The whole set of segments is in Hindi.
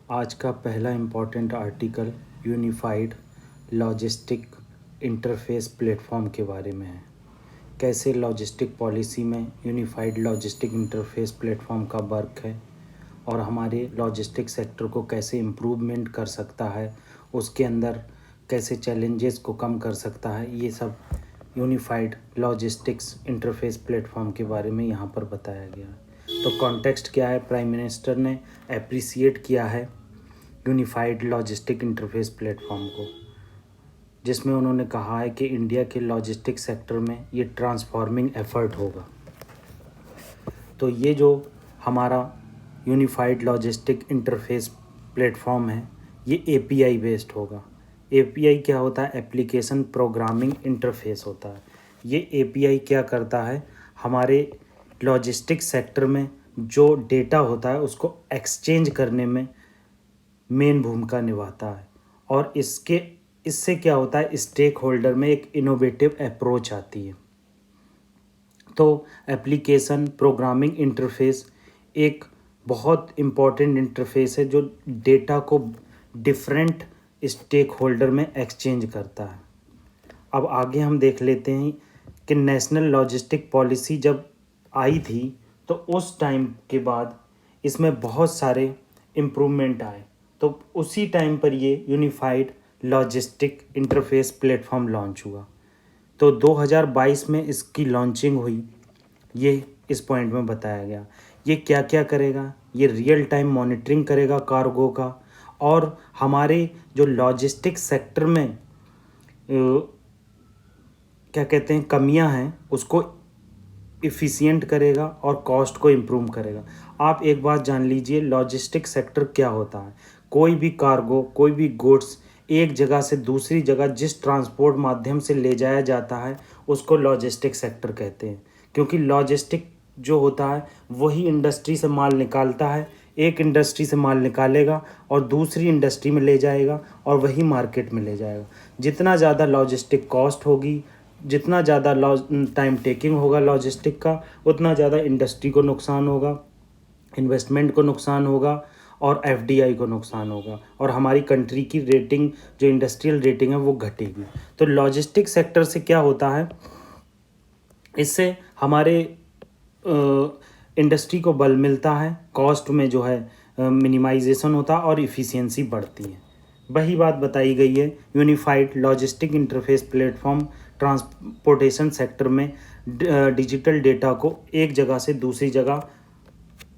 आज का पहला important article unified logistic interface platform के बारे में है। कैसे लॉजिस्टिक पॉलिसी में यूनिफाइड लॉजिस्टिक इंटरफेस प्लेटफॉर्म का वर्क है और हमारे लॉजिस्टिक सेक्टर को कैसे इम्प्रूवमेंट कर सकता है, उसके अंदर कैसे चैलेंजेस को कम कर सकता है, ये सब यूनिफाइड लॉजिस्टिक्स इंटरफेस प्लेटफॉर्म के बारे में यहाँ पर बताया गया है। तो कॉन्टेक्स्ट क्या है? प्राइम मिनिस्टर ने अप्रिसिएट किया है यूनिफाइड लॉजिस्टिक इंटरफेस प्लेटफॉर्म को, जिसमें उन्होंने कहा है कि इंडिया के लॉजिस्टिक सेक्टर में ये ट्रांसफॉर्मिंग एफर्ट होगा। तो ये जो हमारा यूनिफाइड लॉजिस्टिक इंटरफेस प्लेटफॉर्म है, ये एपीआई बेस्ड होगा। एपीआई क्या होता है? एप्लीकेशन प्रोग्रामिंग इंटरफेस होता है। ये एपीआई क्या करता है? हमारे लॉजिस्टिक सेक्टर में जो डेटा होता है उसको एक्सचेंज करने में मेन भूमिका निभाता है। और इससे क्या होता है? स्टेक होल्डर में एक इनोवेटिव अप्रोच आती है। तो एप्लीकेशन प्रोग्रामिंग इंटरफेस एक बहुत इम्पॉर्टेंट इंटरफेस है जो डेटा को डिफरेंट स्टेक होल्डर में एक्सचेंज करता है। अब आगे हम देख लेते हैं कि नेशनल लॉजिस्टिक पॉलिसी जब आई थी तो उस टाइम के बाद इसमें बहुत सारे इम्प्रूवमेंट आए। तो उसी टाइम पर ये unified logistic interface platform launch हुआ। तो 2022 में इसकी लॉन्चिंग हुई। ये इस पॉइंट में बताया गया। ये क्या क्या करेगा? ये रियल टाइम मॉनिटरिंग करेगा कार्गो का, और हमारे जो लॉजिस्टिक सेक्टर में क्या कहते हैं कमियां हैं उसको इफ़िशियंट करेगा और कॉस्ट को इम्प्रूव करेगा। आप एक बात जान लीजिए, लॉजिस्टिक सेक्टर क्या होता है? कोई भी कार्गो, कोई भी गुड्स एक जगह से दूसरी जगह जिस ट्रांसपोर्ट माध्यम से ले जाया जाता है उसको लॉजिस्टिक सेक्टर कहते हैं। क्योंकि लॉजिस्टिक जो होता है वही इंडस्ट्री से माल निकालता है, एक इंडस्ट्री से माल निकालेगा और दूसरी इंडस्ट्री में ले जाएगा और वही मार्केट में ले जाएगा। जितना ज़्यादा लॉजिस्टिक कॉस्ट होगी, जितना ज़्यादा टाइम टेकिंग होगा लॉजिस्टिक का, उतना ज़्यादा इंडस्ट्री को नुकसान होगा, इन्वेस्टमेंट को नुकसान होगा और एफडीआई को नुकसान होगा, और हमारी कंट्री की रेटिंग जो इंडस्ट्रियल रेटिंग है वो घटेगी। तो लॉजिस्टिक सेक्टर से क्या होता है? इससे हमारे इंडस्ट्री को बल मिलता है, कॉस्ट में जो है मिनिमाइजेशन होता है और इफ़िशियंसी बढ़ती है। वही बात बताई गई है। Unified logistic interface platform transportation sector में डिजिटल डेटा को एक जगह से दूसरी जगह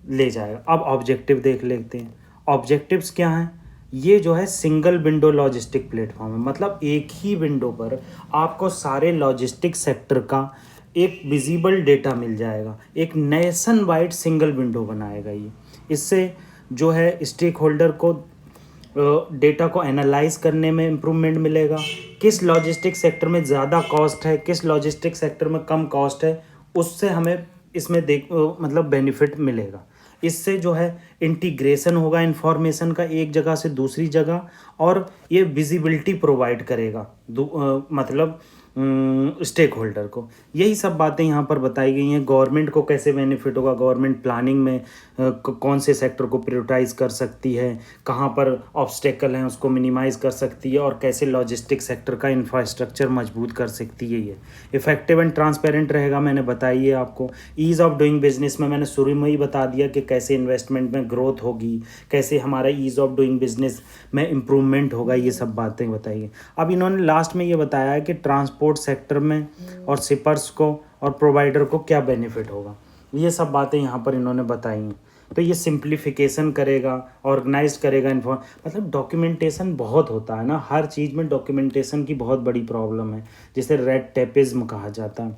ले जाएगा। अब ऑब्जेक्टिव देख लेते हैं। ऑब्जेक्टिव्स क्या हैं? ये जो है सिंगल विंडो लॉजिस्टिक प्लेटफॉर्म है, मतलब एक ही विंडो पर आपको सारे लॉजिस्टिक सेक्टर का एक विजिबल डेटा मिल जाएगा। एक नेशन वाइड सिंगल विंडो बनाएगा ये। इससे जो है स्टेक होल्डर को डेटा को एनालाइज करने में इम्प्रूवमेंट मिलेगा। किस लॉजिस्टिक सेक्टर में ज़्यादा कॉस्ट है, किस लॉजिस्टिक सेक्टर में कम कॉस्ट है, उससे हमें इसमें मतलब बेनिफिट मिलेगा। इससे जो है इंटीग्रेशन होगा इन्फॉर्मेशन का एक जगह से दूसरी जगह, और ये विजिबिलिटी प्रोवाइड करेगा मतलब स्टेक होल्डर को। यही सब बातें यहाँ पर बताई गई हैं। गवर्नमेंट को कैसे बेनिफिट होगा, गवर्नमेंट प्लानिंग में कौन से सेक्टर को प्रायोरिटाइज कर सकती है, कहाँ पर ऑब्स्टेकल हैं उसको मिनिमाइज़ कर सकती है, और कैसे लॉजिस्टिक सेक्टर का इंफ्रास्ट्रक्चर मजबूत कर सकती है। ये इफेक्टिव एंड ट्रांसपेरेंट रहेगा, मैंने बताई है आपको। ईज़ ऑफ डूइंग बिजनेस में मैंने शुरू में ही बता दिया कि कैसे इन्वेस्टमेंट में ग्रोथ होगी, कैसे हमारा ईज़ ऑफ डूइंग बिजनेस में इम्प्रूवमेंट होगा, ये सब बातें बताई हैं। अब इन्होंने लास्ट में ये बताया है कि ट्रांसपोर्ट सेक्टर में और शिपर्स को और प्रोवाइडर को क्या बेनिफिट होगा, ये सब बातें यहाँ पर इन्होंने बताई हैं। तो ये सिंप्लीफिकेशन करेगा, ऑर्गेनाइज करेगा मतलब डॉक्यूमेंटेशन बहुत होता है ना, हर चीज़ में डॉक्यूमेंटेशन की बहुत बड़ी प्रॉब्लम है, जिसे रेड टेपिज्म कहा जाता है।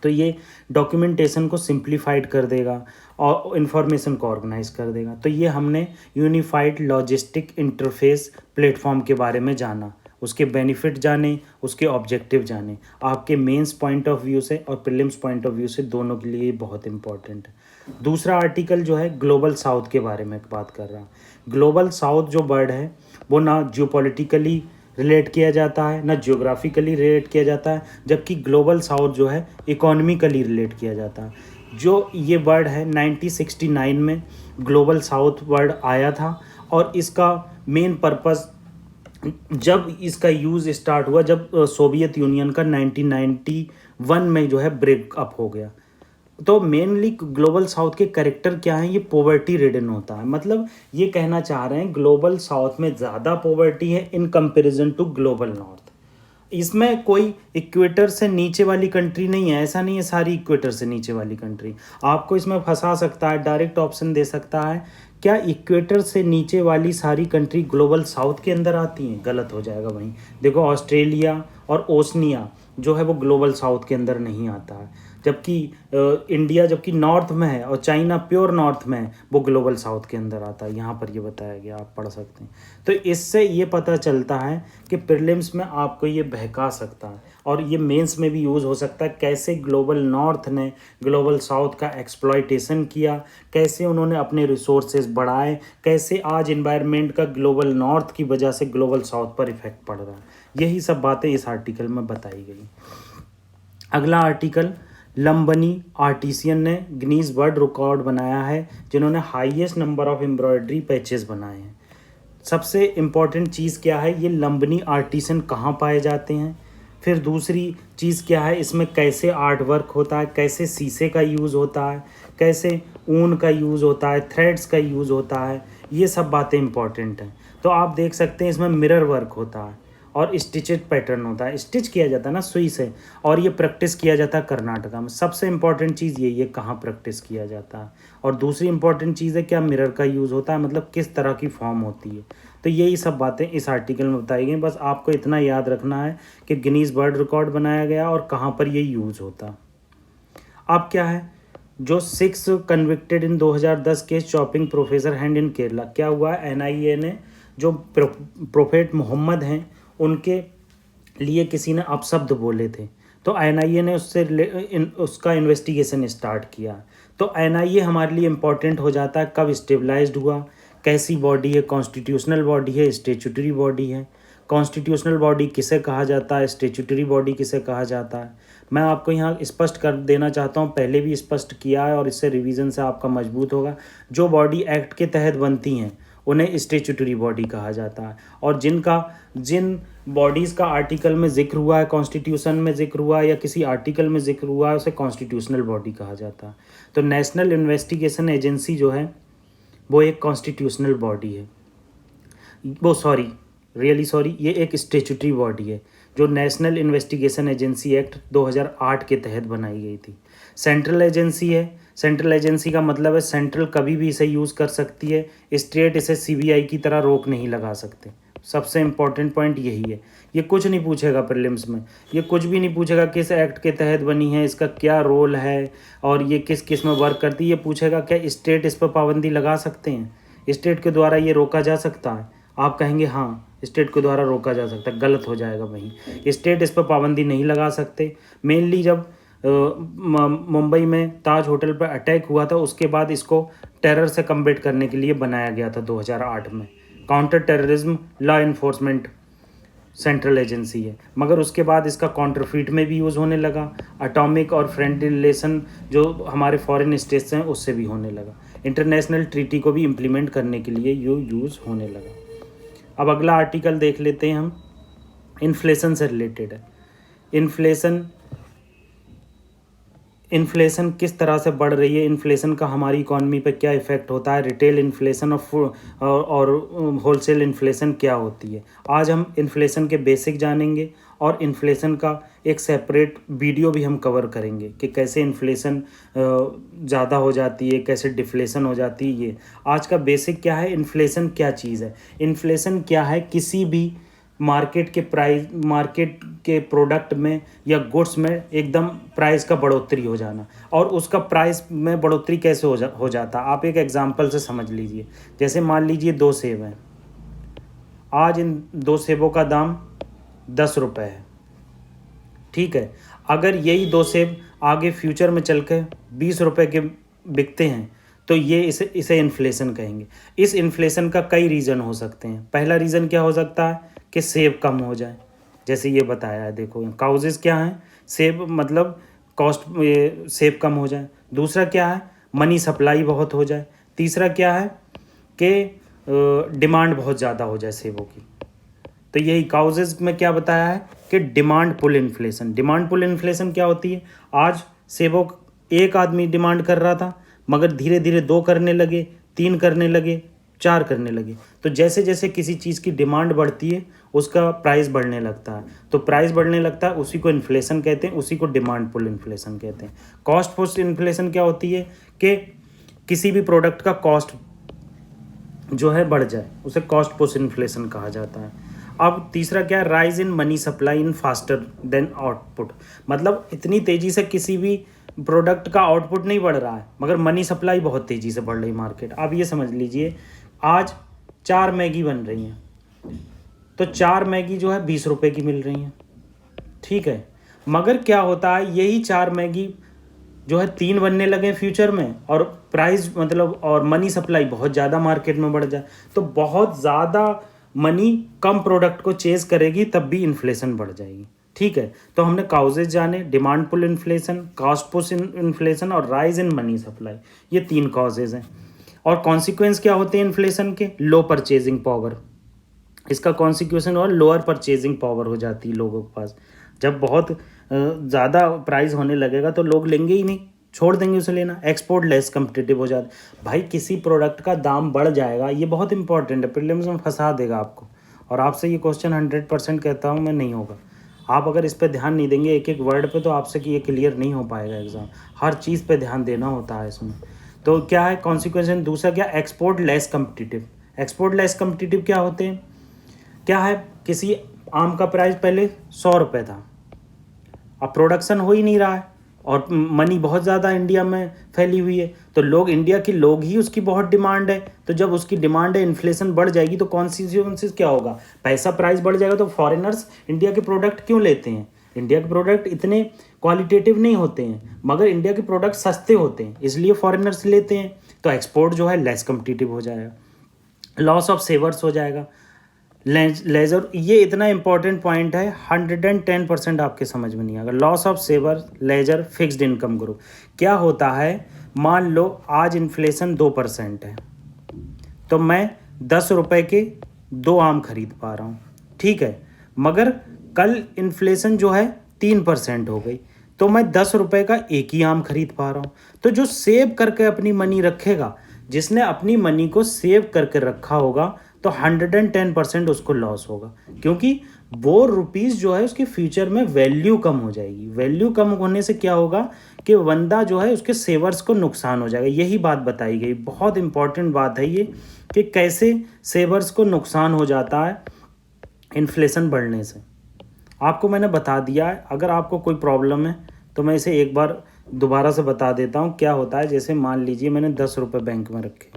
तो ये डॉक्यूमेंटेशन को सिंप्लीफाइड कर देगा और इन्फॉर्मेशन को ऑर्गेनाइज कर देगा। तो ये हमने यूनिफाइड लॉजिस्टिक इंटरफेस प्लेटफॉर्म के बारे में जाना, उसके बेनिफिट जाने, उसके ऑब्जेक्टिव जाने। आपके मेंस पॉइंट ऑफ व्यू से और प्रीलिम्स पॉइंट ऑफ व्यू से दोनों के लिए बहुत इंपॉर्टेंट है। दूसरा आर्टिकल जो है ग्लोबल साउथ के बारे में बात कर रहा है। ग्लोबल साउथ जो वर्ड है वो ना जियोपॉलिटिकली रिलेट किया जाता है, ना जियोग्राफिकली रिलेट किया जाता है, जबकि ग्लोबल साउथ जो है इकोनॉमिकली रिलेट किया जाता है। जो ये वर्ड है 1969 में ग्लोबल साउथ वर्ड आया था, और इसका मेन पर्पस जब इसका यूज़ स्टार्ट हुआ, जब सोवियत यूनियन का 1991 में जो है ब्रेकअप हो गया। तो मेनली ग्लोबल साउथ के कैरेक्टर क्या हैं, ये पॉवर्टी रिडन होता है। मतलब ये कहना चाह रहे हैं ग्लोबल साउथ में ज़्यादा पॉवर्टी है in comparison to global north. इसमें कोई इक्वेटर से नीचे वाली कंट्री नहीं है, ऐसा नहीं है सारी इक्वेटर से नीचे वाली कंट्री। आपको इसमें फंसा सकता है, डायरेक्ट ऑप्शन दे सकता है, क्या इक्वेटर से नीचे वाली सारी कंट्री ग्लोबल साउथ के अंदर आती हैं? गलत हो जाएगा। वहीं देखो ऑस्ट्रेलिया और ओसनिया जो है वो ग्लोबल साउथ के अंदर नहीं आता है, जबकि इंडिया जबकि नॉर्थ में है और चाइना प्योर नॉर्थ में है, वो ग्लोबल साउथ के अंदर आता है। यहाँ पर ये बताया गया, आप पढ़ सकते हैं। तो इससे ये पता चलता है कि प्रीलिम्स में आपको ये बहका सकता है और ये मेंस में भी यूज़ हो सकता है, कैसे ग्लोबल नॉर्थ ने ग्लोबल साउथ का एक्सप्लॉयटेशन किया, कैसे उन्होंने अपने रिसोर्सेज बढ़ाए, कैसे आज इन्वायरमेंट का ग्लोबल नॉर्थ की वजह से ग्लोबल साउथ पर इफेक्ट पड़ रहा है। यही सब बातें इस आर्टिकल में बताई गई। अगला आर्टिकल, लंबनी आर्टिसियन ने गिनीज वर्ल्ड रिकॉर्ड बनाया है जिन्होंने highest number of embroidery patches बनाए हैं। सबसे इम्पॉर्टेंट चीज़ क्या है, ये लंबनी आर्टिसन कहाँ पाए जाते हैं। फिर दूसरी चीज़ क्या है, इसमें कैसे आर्ट वर्क होता है, कैसे शीशे का यूज़ होता है, कैसे ऊन का यूज़ होता है, थ्रेड्स का यूज़ होता है, ये सब बातें इंपॉर्टेंट हैं। तो आप देख सकते हैं इसमें मिरर वर्क होता है और स्टिचेड पैटर्न होता है, स्टिच किया जाता है ना सुई से, और ये प्रैक्टिस किया जाता है कर्नाटका में। सबसे इम्पॉर्टेंट चीज़ यही है कहाँ प्रैक्टिस किया जाता है। और दूसरी इम्पॉर्टेंट चीज़ है क्या मिरर का यूज़ होता है, मतलब किस तरह की फॉर्म होती है। तो यही सब बातें इस आर्टिकल में बताई गई। बस आपको इतना याद रखना है कि गिनीज वर्ल्ड रिकॉर्ड बनाया गया और कहाँ पर ये यूज़ होता। अब क्या है, जो 6 convicted in 2010 case chopping professor hand in Kerala, क्या हुआ है, एनआईए ने जो प्रोफेट मोहम्मद हैं उनके लिए किसी ने अपशब्द बोले थे, तो एनआईए ने उसका इन्वेस्टिगेशन स्टार्ट किया। तो एनआईए हमारे लिए इम्पोर्टेंट हो जाता है कब स्टेबलाइज्ड हुआ, कैसी बॉडी है, कॉन्स्टिट्यूशनल बॉडी है, स्टेचुटरी बॉडी है। कॉन्स्टिट्यूशनल बॉडी किसे कहा जाता है, स्टेचुटरी बॉडी किसे कहा जाता है। मैं आपको यहाँ स्पष्ट कर देना चाहता हूँ, पहले भी स्पष्ट किया है और इससे रिवीजन से आपका मजबूत होगा। जो बॉडी एक्ट के तहत बनती हैं उन्हें स्टेचुटरी बॉडी कहा जाता है, और जिन बॉडीज़ का आर्टिकल में जिक्र हुआ है, कॉन्स्टिट्यूशन में जिक्र हुआ है या किसी आर्टिकल में जिक्र हुआ है, उसे कॉन्स्टिट्यूशनल बॉडी कहा जाता है। तो नेशनल इन्वेस्टिगेशन एजेंसी जो है वो एक कॉन्स्टिट्यूशनल बॉडी है, वो सॉरी ये एक स्टेचुटरी बॉडी है जो नेशनल इन्वेस्टिगेशन एजेंसी एक्ट 2008 के तहत बनाई गई थी। सेंट्रल एजेंसी है, सेंट्रल एजेंसी का मतलब है सेंट्रल कभी भी इसे यूज़ कर सकती है, स्टेट इसे सीबीआई की तरह रोक नहीं लगा सकते। सबसे इम्पॉर्टेंट पॉइंट यही है। ये कुछ नहीं पूछेगा प्रीलिम्स में, ये कुछ भी नहीं पूछेगा किस एक्ट के तहत बनी है, इसका क्या रोल है और ये किस किस में वर्क करती है। ये पूछेगा क्या स्टेट इस पर पाबंदी लगा सकते हैं, स्टेट के द्वारा ये रोका जा सकता है। आप कहेंगे हाँ स्टेट के द्वारा रोका जा सकता है, गलत हो जाएगा। वहीं स्टेट इस पर पाबंदी नहीं लगा सकते। मेनली जब मुंबई में ताज होटल पर अटैक हुआ था उसके बाद इसको टेरर से कम्बेट करने के लिए बनाया गया था 2008 में। Counter terrorism law enforcement central agency है, मगर उसके बाद इसका काउंटरफीट में भी यूज़ होने लगा। एटॉमिक और फ्रेंडली रिलेशन जो हमारे फॉरेन स्टेट्स हैं उससे भी होने लगा। इंटरनेशनल ट्रीटी को भी इम्प्लीमेंट करने के लिए यूज़ होने लगा। अब अगला आर्टिकल देख लेते हैं हम, इन्फ्लेशन से रिलेटेड है। इन्फ्लेशन किस तरह से बढ़ रही है, इन्फ्लेशन का हमारी इकॉनमी पे क्या इफ़ेक्ट होता है, रिटेल इन्फ्लेशन और होलसेल इन्फ्लेशन क्या होती है। आज हम इन्फ्लेशन के बेसिक जानेंगे और इन्फ्लेशन का एक सेपरेट वीडियो भी हम कवर करेंगे कि कैसे इन्फ्लेशन ज़्यादा हो जाती है, कैसे डिफ्लेशन हो जाती है। ये आज का बेसिक क्या है, इन्फ्लेशन क्या चीज़ है। इन्फ्लेशन क्या है, किसी भी मार्केट के प्रोडक्ट में या गुड्स में एकदम प्राइस का बढ़ोतरी हो जाना। और उसका प्राइस में बढ़ोतरी कैसे हो जाता, आप एक एग्जांपल से समझ लीजिए। जैसे मान लीजिए 2 सेब हैं, आज इन 2 सेबों का दाम 10 रुपये है, ठीक है। अगर यही 2 सेब आगे फ्यूचर में चल के 20 रुपये के बिकते हैं तो ये इसे इन्फ्लेशन कहेंगे। इस इन्फ्लेशन का कई रीज़न हो सकते हैं। पहला रीज़न क्या हो सकता है कि सेब कम हो जाए, जैसे ये बताया है। देखो काउजेज़ क्या हैं, सेब मतलब कॉस्ट सेब कम हो जाए। दूसरा क्या है, मनी सप्लाई बहुत हो जाए। तीसरा क्या है कि डिमांड बहुत ज़्यादा हो जाए सेबों की। तो यही काउजेज में क्या बताया है कि demand pull inflation. Demand pull inflation क्या होती है, आज सेबों एक आदमी डिमांड कर रहा था, मगर धीरे धीरे 2 करने लगे, 3 करने लगे, 4 करने लगे। तो जैसे जैसे किसी चीज़ की डिमांड बढ़ती है उसका प्राइस बढ़ने लगता है। तो प्राइस बढ़ने लगता है, उसी को इन्फ्लेशन कहते हैं, उसी को डिमांड पुल इन्फ्लेशन कहते हैं। कॉस्ट पुश इन्फ्लेशन क्या होती है कि किसी भी प्रोडक्ट का कॉस्ट जो है बढ़ जाए, उसे कॉस्ट पुश इन्फ्लेशन कहा जाता है। अब तीसरा क्या है, rise in money supply in faster than output. मतलब इतनी तेज़ी से किसी भी प्रोडक्ट का आउटपुट नहीं बढ़ रहा है, मगर मनी सप्लाई बहुत तेज़ी से बढ़ रही मार्केट। आप ये समझ लीजिए, आज 4 मैगी बन रही हैं, तो 4 मैगी जो है 20 रुपये की मिल रही हैं, ठीक है। मगर क्या होता है, यही 4 मैगी जो है 3 बनने लगे फ्यूचर में, और प्राइस मतलब और मनी सप्लाई बहुत ज़्यादा मार्केट में बढ़ जाए, तो बहुत ज़्यादा मनी कम प्रोडक्ट को चेज करेगी, तब भी इन्फ्लेशन बढ़ जाएगी, ठीक है। तो हमने काउजेज जाने, demand pull inflation, cost push inflation और राइज इन मनी सप्लाई, ये 3 कॉजेज हैं। और कॉन्सिक्वेंस क्या होते हैं इन्फ्लेशन के, लो परचेजिंग पावर। इसका कॉन्सिक्वेंस और लोअर परचेजिंग पावर हो जाती है लोगों के पास। जब बहुत ज़्यादा प्राइस होने लगेगा तो लोग लेंगे ही नहीं, छोड़ देंगे उसे लेना। एक्सपोर्ट लेस कम्पिटिटिव हो जाता। भाई किसी प्रोडक्ट का दाम बढ़ जाएगा, ये बहुत इंपॉर्टेंट है, प्रीलिम्स में फंसा देगा आपको। और आपसे ये क्वेश्चन 100% कहता हूँ मैं, नहीं होगा। आप अगर इस पर ध्यान नहीं देंगे एक एक वर्ड पे, तो आपसे कि ये क्लियर नहीं हो पाएगा एग्ज़ाम। हर चीज़ पे ध्यान देना होता है इसमें। तो क्या है कॉन्सिक्वेंस, दूसरा क्या, export less competitive. Export less competitive क्या होते हैं, क्या है, किसी आम का प्राइस पहले 100 रुपये था, अब प्रोडक्शन हो ही नहीं रहा है और मनी बहुत ज़्यादा इंडिया में फैली हुई है, तो लोग, इंडिया के लोग ही उसकी बहुत डिमांड है। तो जब उसकी डिमांड है, इन्फ्लेशन बढ़ जाएगी, तो कॉन्सिक्वेंसेस क्या होगा, पैसा प्राइस बढ़ जाएगा। तो फॉरेनर्स इंडिया के प्रोडक्ट क्यों लेते हैं, इंडिया के प्रोडक्ट इतने क्वालिटेटिव नहीं होते हैं, मगर इंडिया के प्रोडक्ट सस्ते होते हैं, इसलिए फॉरेनर्स लेते हैं। तो एक्सपोर्ट जो है लेस कम्पिटिटिव हो जाएगा, लॉस ऑफ सेवर्स हो जाएगा। लेजर, ये इतना इंपॉर्टेंट पॉइंट है, 110% आपके समझ में नहीं आएगा। Loss of saver, ledger, fixed income group. क्या होता है, मान लो आज इन्फ्लेशन 2% है, तो मैं 10 रुपये के 2 आम खरीद पा रहा हूँ, ठीक है। मगर कल इन्फ्लेशन जो है 3% हो गई, तो मैं 10 रुपये का एक ही आम खरीद पा रहा हूँ। तो जो सेव करके अपनी मनी रखेगा, जिसने अपनी मनी को सेव करके रखा होगा, तो 110% उसको लॉस होगा, क्योंकि वो रुपीज़ जो है उसके फ्यूचर में वैल्यू कम हो जाएगी। वैल्यू कम होने से क्या होगा कि बंदा जो है उसके सेवर्स को नुकसान हो जाएगा। यही बात बताई गई, बहुत इंपॉर्टेंट बात है ये, कि कैसे सेवर्स को नुकसान हो जाता है इन्फ्लेशन बढ़ने से। आपको मैंने बता दिया है, अगर आपको कोई प्रॉब्लम है तो मैं इसे एक बार दोबारा से बता देता हूँ। क्या होता है, जैसे मान लीजिए मैंने 10 रुपये बैंक में रखे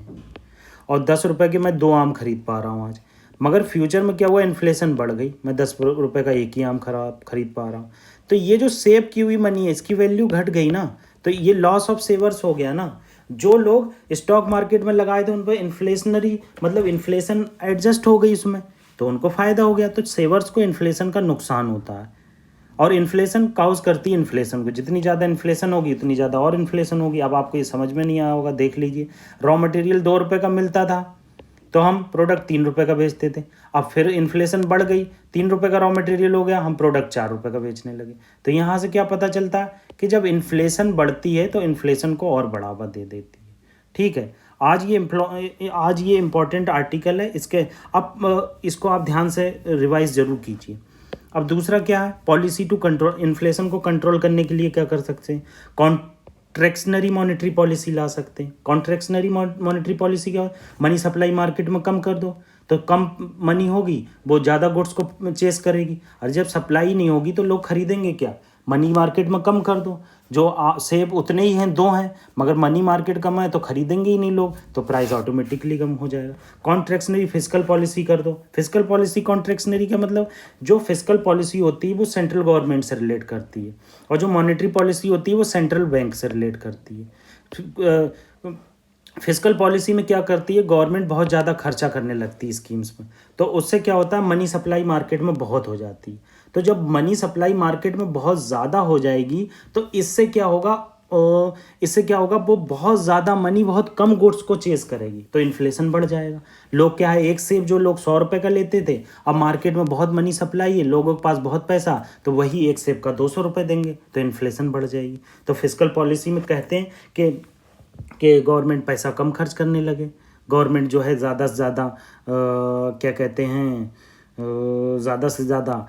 और 10 रुपये के मैं 2 आम खरीद पा रहा हूँ आज, मगर फ्यूचर में क्या हुआ, इन्फ्लेशन बढ़ गई, मैं 10 रुपये का एक ही आम खरीद पा रहा हूँ। तो ये जो सेव की हुई मनी है, इसकी वैल्यू घट गई ना, तो ये लॉस ऑफ सेवर्स हो गया ना। जो लोग स्टॉक मार्केट में लगाए थे उन पर इन्फ्लेशनरी मतलब इन्फ्लेशन एडजस्ट हो गई उसमें, तो उनको फ़ायदा हो गया। तो सेवर्स को इन्फ्लेशन का नुकसान होता है, और इन्फ्लेशन काउज करती है इन्फ्लेशन को। जितनी ज़्यादा इन्फ्लेशन होगी उतनी ज़्यादा और इन्फ्लेशन होगी। अब आपको ये समझ में नहीं आया होगा, देख लीजिए, रॉ मटेरियल 2 रुपये का मिलता था, तो हम प्रोडक्ट 3 रुपये का बेचते थे। अब फिर इन्फ्लेशन बढ़ गई, 3 रुपये का रॉ मटेरियल हो गया, हम प्रोडक्ट 4 रुपये का बेचने लगे। तो यहाँ से क्या पता चलता है कि जब इन्फ्लेशन बढ़ती है तो इन्फ्लेशन को और बढ़ावा दे देती है, ठीक है। आज ये इम्पॉर्टेंट आर्टिकल है, इसको आप ध्यान से रिवाइज ज़रूर कीजिए। अब दूसरा क्या है, पॉलिसी टू कंट्रोल इन्फ्लेशन को कंट्रोल करने के लिए क्या कर सकते हैं, कॉन्ट्रैक्शनरी मॉनेटरी पॉलिसी ला सकते हैं। कॉन्ट्रैक्शनरी मॉनेटरी पॉलिसी क्या, मनी सप्लाई मार्केट में कम कर दो, तो कम मनी होगी, वो ज़्यादा गुड्स को चेस करेगी, और जब सप्लाई नहीं होगी तो लोग खरीदेंगे क्या, मनी मार्केट में कम कर दो, जो सेब उतने ही हैं 2 हैं, मगर मनी मार्केट कम है तो खरीदेंगे ही नहीं लोग, तो प्राइस ऑटोमेटिकली कम हो जाएगा। कॉन्ट्रैक्शनरी फिस्कल पॉलिसी कर दो। फिस्कल पॉलिसी, कॉन्ट्रैक्शनरी का मतलब जो फिस्कल पॉलिसी होती है वो सेंट्रल गवर्नमेंट से रिलेट करती है, और जो मॉनेटरी पॉलिसी होती है वो सेंट्रल बैंक से रिलेट करती है। फिस्कल पॉलिसी में क्या करती है, गवर्नमेंट बहुत ज़्यादा खर्चा करने लगती है स्कीम्स में, तो उससे क्या होता है, मनी सप्लाई मार्केट में बहुत हो जाती है। तो जब मनी सप्लाई मार्केट में बहुत ज़्यादा हो जाएगी तो इससे क्या होगा, इससे क्या होगा, वो बहुत ज़्यादा मनी बहुत कम गुड्स को चेस करेगी, तो इन्फ्लेशन बढ़ जाएगा। लोग क्या है, एक सेब जो लोग 100 रुपये का लेते थे, अब मार्केट में बहुत मनी सप्लाई है, लोगों के पास बहुत पैसा, तो वही एक सेब का 200 रुपये देंगे, तो इन्फ्लेशन बढ़ जाएगी। तो फिस्कल पॉलिसी में कहते हैं कि गवर्नमेंट पैसा कम खर्च करने लगे, गवर्नमेंट जो है ज़्यादा से ज़्यादा क्या कहते हैं, ज़्यादा से ज़्यादा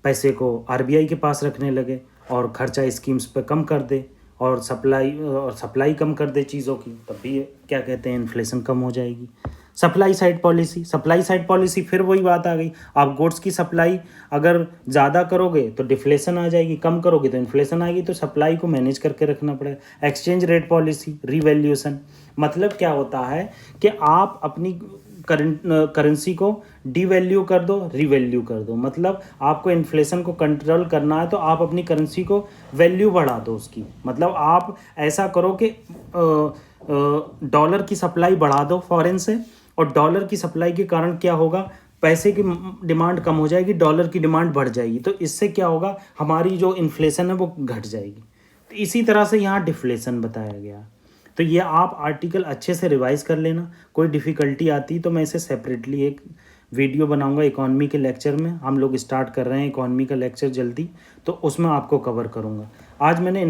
पैसे को आरबीआई के पास रखने लगे और खर्चा स्कीम्स पे कम कर दे और सप्लाई कम कर दे चीज़ों की, तब भी क्या कहते हैं, इन्फ्लेशन कम हो जाएगी। सप्लाई साइड पॉलिसी फिर वही बात आ गई, आप गुड्स की सप्लाई अगर ज़्यादा करोगे तो डिफ्लेशन आ जाएगी, कम करोगे तो इन्फ्लेशन आएगी, तो सप्लाई को मैनेज करके रखना पड़ेगा। एक्सचेंज रेट पॉलिसी, रिवैल्यूएशन, मतलब क्या होता है कि आप अपनी करेंसी को डिवैल्यू कर दो, रिवैल्यू कर दो, मतलब आपको इन्फ्लेशन को कंट्रोल करना है तो आप अपनी करेंसी को वैल्यू बढ़ा दो उसकी, मतलब आप ऐसा करो कि डॉलर की सप्लाई बढ़ा दो फॉरेन से, और डॉलर की सप्लाई के कारण क्या होगा, पैसे की डिमांड कम हो जाएगी, डॉलर की डिमांड बढ़ जाएगी, तो इससे क्या होगा, हमारी जो इन्फ्लेशन है वो घट जाएगी। तो इसी तरह से यहाँ डिफ्लेशन बताया गया। तो ये आप आर्टिकल अच्छे से रिवाइज कर लेना, कोई डिफ़िकल्टी आती तो मैं इसे सेपरेटली एक वीडियो बनाऊंगा। इकॉनमी के लेक्चर में हम लोग स्टार्ट कर रहे हैं इकॉनमी का लेक्चर जल्दी, तो उसमें आपको कवर करूंगा। आज मैंने